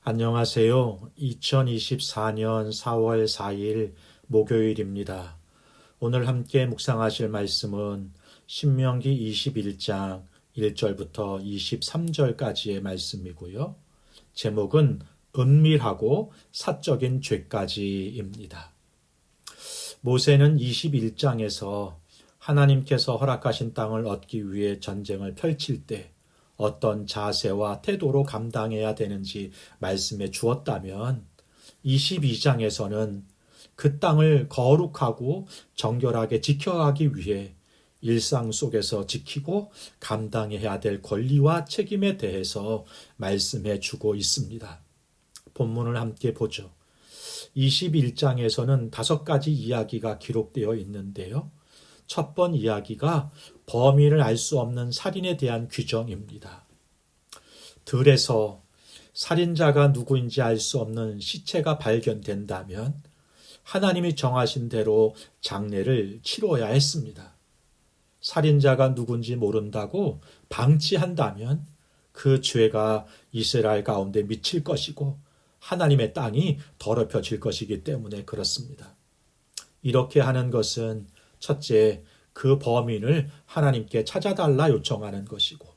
안녕하세요. 2024년 4월 4일 목요일입니다. 오늘 함께 묵상하실 말씀은 신명기 21장 1절부터 23절까지의 말씀이고요. 제목은 은밀하고 사적인 죄까지입니다. 모세는 21장에서 하나님께서 허락하신 땅을 얻기 위해 전쟁을 펼칠 때 어떤 자세와 태도로 감당해야 되는지 말씀해 주었다면 22장에서는 그 땅을 거룩하고 정결하게 지켜가기 위해 일상 속에서 지키고 감당해야 될 권리와 책임에 대해서 말씀해 주고 있습니다. 본문을 함께 보죠. 21장에서는 5가지 이야기가 기록되어 있는데요. 첫 번 이야기가 범인을 알 수 없는 살인에 대한 규정입니다. 들에서 살인자가 누구인지 알 수 없는 시체가 발견된다면 하나님이 정하신 대로 장례를 치러야 했습니다. 살인자가 누군지 모른다고 방치한다면 그 죄가 이스라엘 가운데 미칠 것이고 하나님의 땅이 더럽혀질 것이기 때문에 그렇습니다. 이렇게 하는 것은 첫째, 그 범인을 하나님께 찾아달라 요청하는 것이고,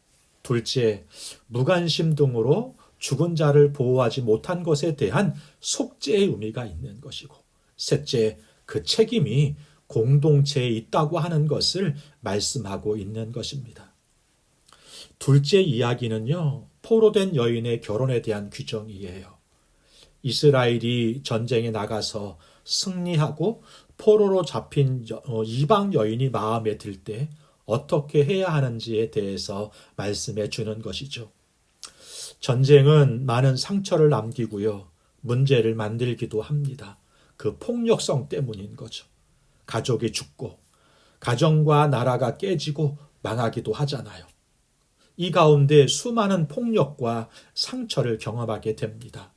둘째, 무관심 등으로 죽은 자를 보호하지 못한 것에 대한 속죄의 의미가 있는 것이고, 셋째, 그 책임이 공동체에 있다고 하는 것을 말씀하고 있는 것입니다. 둘째 이야기는요, 포로된 여인의 결혼에 대한 규정이에요. 이스라엘이 전쟁에 나가서 승리하고 포로로 잡힌 이방 여인이 마음에 들 때 어떻게 해야 하는지에 대해서 말씀해 주는 것이죠. 전쟁은 많은 상처를 남기고요. 문제를 만들기도 합니다. 그 폭력성 때문인 거죠. 가족이 죽고 가정과 나라가 깨지고 망하기도 하잖아요. 이 가운데 수많은 폭력과 상처를 경험하게 됩니다.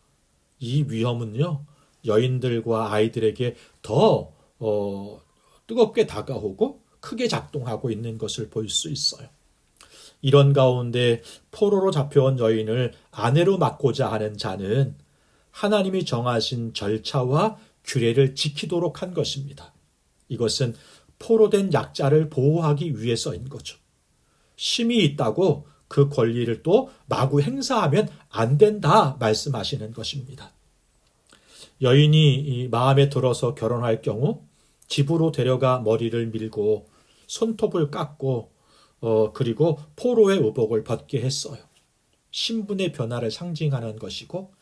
이 위험은요, 여인들과 아이들에게 더 뜨겁게 다가오고 크게 작동하고 있는 것을 볼 수 있어요. 이런 가운데 포로로 잡혀온 여인을 아내로 맡고자 하는 자는 하나님이 정하신 절차와 규례를 지키도록 한 것입니다. 이것은 포로된 약자를 보호하기 위해서인 거죠. 심이 있다고 그 권리를 또 마구 행사하면 안 된다 말씀하시는 것입니다. 여인이 마음에 들어서 결혼할 경우 집으로 데려가 머리를 밀고 손톱을 깎고 그리고 포로의 의복을 벗게 했어요. 신분의 변화를 상징하는 것이고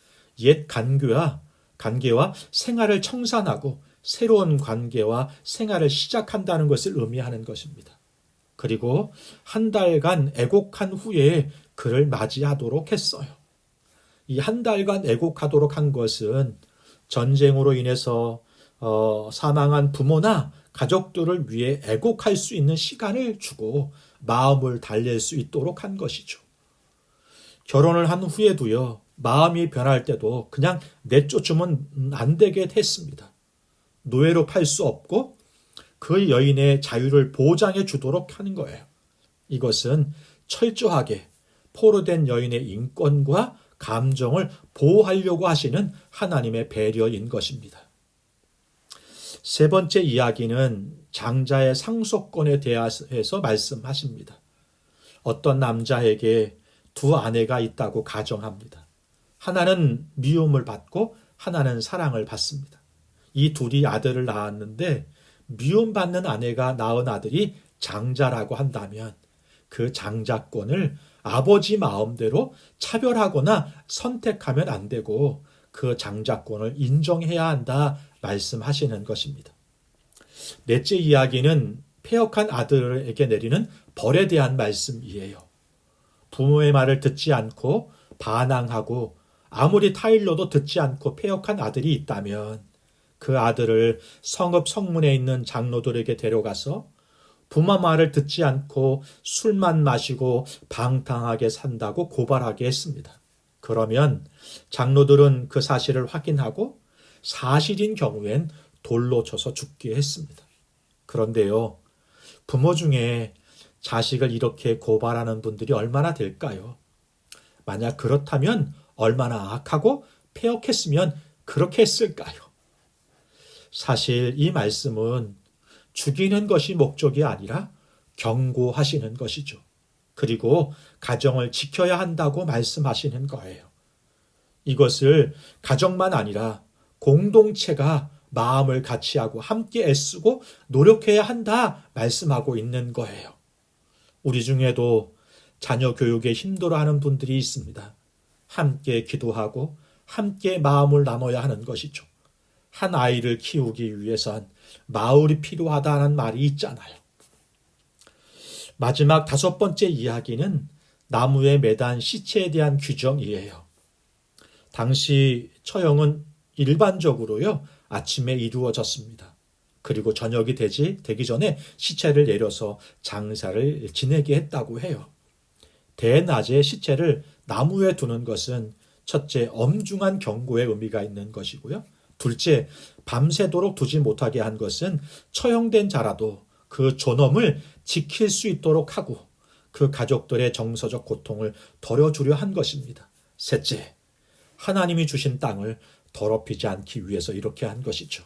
옛 관계와 생활을 청산하고 새로운 관계와 생활을 시작한다는 것을 의미하는 것입니다. 그리고 한 달간 애곡한 후에 그를 맞이하도록 했어요. 이 한 달간 애곡하도록 한 것은 전쟁으로 인해서 사망한 부모나 가족들을 위해 애곡할 수 있는 시간을 주고 마음을 달랠 수 있도록 한 것이죠. 결혼을 한 후에도요, 마음이 변할 때도 그냥 내쫓으면 안 되게 했습니다. 노예로 팔 수 없고 그 여인의 자유를 보장해 주도록 하는 거예요. 이것은 철저하게 포로된 여인의 인권과 감정을 보호하려고 하시는 하나님의 배려인 것입니다. 세 번째 이야기는 장자의 상속권에 대해서 말씀하십니다. 어떤 남자에게 두 아내가 있다고 가정합니다. 하나는 미움을 받고 하나는 사랑을 받습니다. 이 둘이 아들을 낳았는데 미움받는 아내가 낳은 아들이 장자라고 한다면 그 장자권을 아버지 마음대로 차별하거나 선택하면 안 되고 그 장자권을 인정해야 한다 말씀하시는 것입니다. 넷째 이야기는 패역한 아들에게 내리는 벌에 대한 말씀이에요. 부모의 말을 듣지 않고 반항하고 아무리 타일러도 듣지 않고 패역한 아들이 있다면 그 아들을 성읍 성문에 있는 장로들에게 데려가서 부모 말을 듣지 않고 술만 마시고 방탕하게 산다고 고발하게 했습니다. 그러면 장로들은 그 사실을 확인하고 사실인 경우엔 돌로 쳐서 죽게 했습니다. 그런데요, 부모 중에 자식을 이렇게 고발하는 분들이 얼마나 될까요? 만약 그렇다면 얼마나 악하고 패역했으면 그렇게 했을까요? 사실 이 말씀은 죽이는 것이 목적이 아니라 경고하시는 것이죠. 그리고 가정을 지켜야 한다고 말씀하시는 거예요. 이것을 가정만 아니라 공동체가 마음을 같이 하고 함께 애쓰고 노력해야 한다 말씀하고 있는 거예요. 우리 중에도 자녀 교육에 힘들어하는 분들이 있습니다. 함께 기도하고 함께 마음을 나눠야 하는 것이죠. 한 아이를 키우기 위해선 마을이 필요하다는 말이 있잖아요. 마지막 5번째 이야기는 나무에 매단 시체에 대한 규정이에요. 당시 처형은 일반적으로요, 아침에 이루어졌습니다. 그리고 저녁이 되기 전에 시체를 내려서 장사를 지내게 했다고 해요. 대낮에 시체를 나무에 두는 것은 첫째, 엄중한 경고의 의미가 있는 것이고요. 둘째, 밤새도록 두지 못하게 한 것은 처형된 자라도 그 존엄을 지킬 수 있도록 하고 그 가족들의 정서적 고통을 덜어주려 한 것입니다. 셋째, 하나님이 주신 땅을 더럽히지 않기 위해서 이렇게 한 것이죠.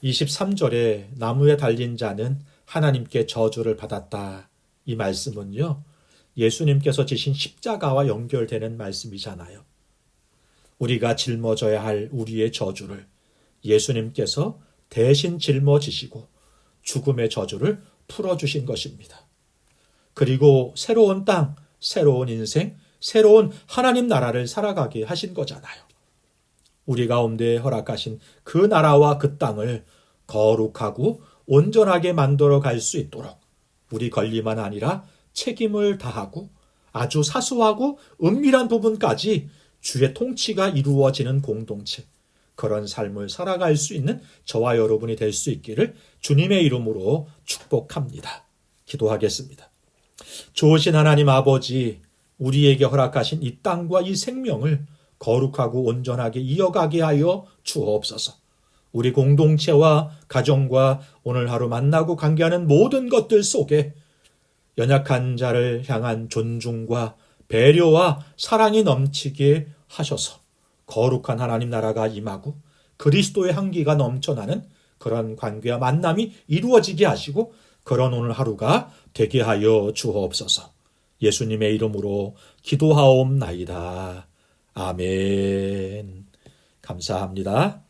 23절에 나무에 달린 자는 하나님께 저주를 받았다. 이 말씀은요, 예수님께서 지신 십자가와 연결되는 말씀이잖아요. 우리가 짊어져야 할 우리의 저주를 예수님께서 대신 짊어지시고 죽음의 저주를 풀어주신 것입니다. 그리고 새로운 땅, 새로운 인생, 새로운 하나님 나라를 살아가게 하신 거잖아요. 우리 가운데 허락하신 그 나라와 그 땅을 거룩하고 온전하게 만들어 갈 수 있도록 우리 권리만 아니라 책임을 다하고 아주 사소하고 은밀한 부분까지 주의 통치가 이루어지는 공동체, 그런 삶을 살아갈 수 있는 저와 여러분이 될 수 있기를 주님의 이름으로 축복합니다. 기도하겠습니다. 좋으신 하나님 아버지, 우리에게 허락하신 이 땅과 이 생명을 거룩하고 온전하게 이어가게 하여 주옵소서. 우리 공동체와 가정과 오늘 하루 만나고 관계하는 모든 것들 속에 연약한 자를 향한 존중과 배려와 사랑이 넘치게 하셔서 거룩한 하나님 나라가 임하고 그리스도의 향기가 넘쳐나는 그런 관계와 만남이 이루어지게 하시고 그런 오늘 하루가 되게 하여 주옵소서. 예수님의 이름으로 기도하옵나이다. 아멘. 감사합니다.